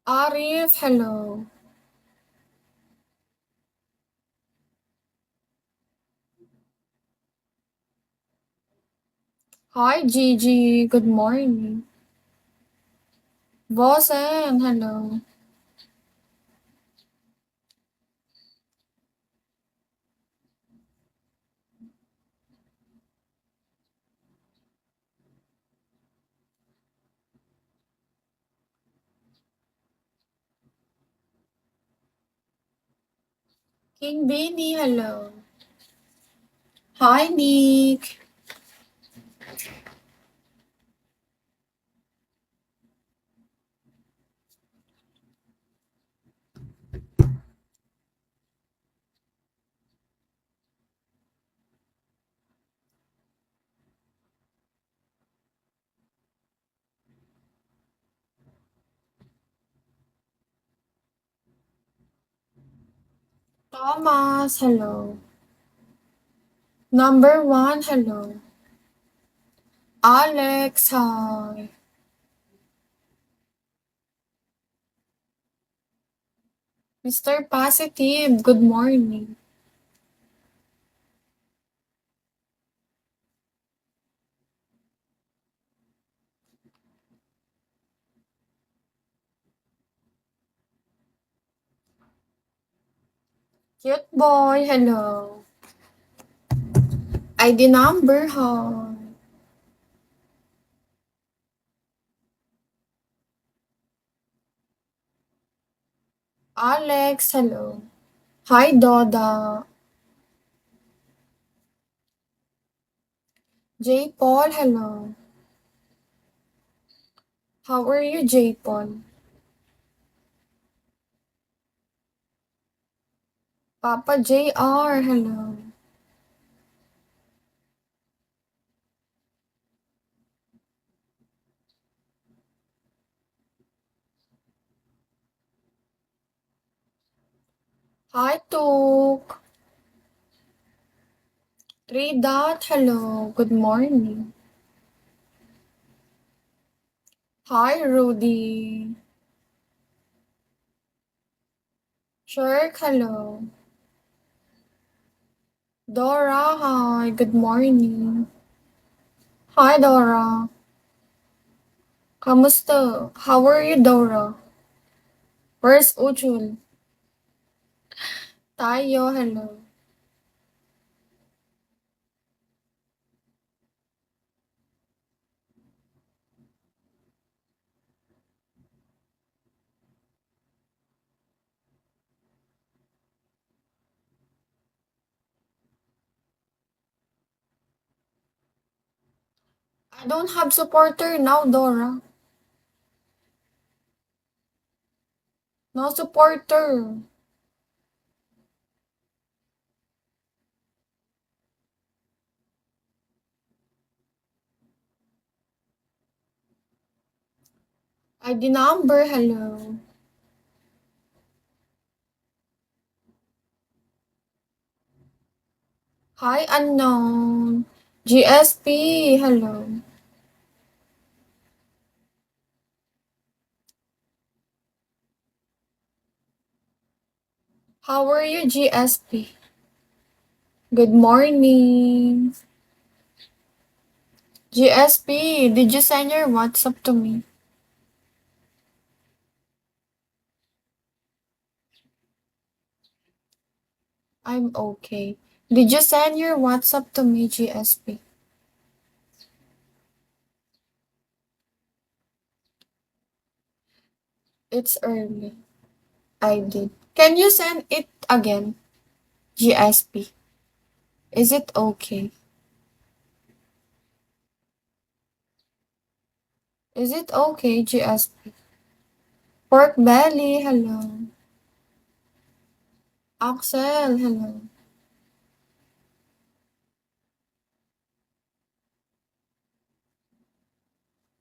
Arif, hello. Hi, Gigi. Good morning. Bossen, hello. King Beanie, hello. Hi, Nick. Thomas, hello. Number one, hello. Alex, hi. Mr. Positive, good morning. Cute boy, hello. ID number, hi. Alex, hello. Hi, Doda. J. Paul, hello. How are you, J. Paul? Papa JR, hello. Hi, Tuk. Three dot, hello. Good morning. Hi, Rudy. Shark, hello. Dora, hi. Good morning. Hi, Dora. Kamusta? How are you, Dora? Where's Uchul? Tayo, hello. I don't have supporter now, Dora. No supporter. ID number, hello. Hi, unknown. GSP, hello. How are you, GSP? Good morning. GSP, did you send your WhatsApp to me? I'm okay. Did you send your WhatsApp to me, GSP? It's early. I did. Can you send it again, GSP? Is it okay? Is it okay, GSP? Pork belly, hello. Axel, hello.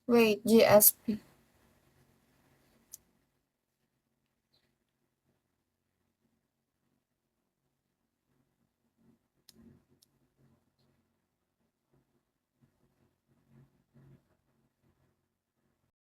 Wait, GSP.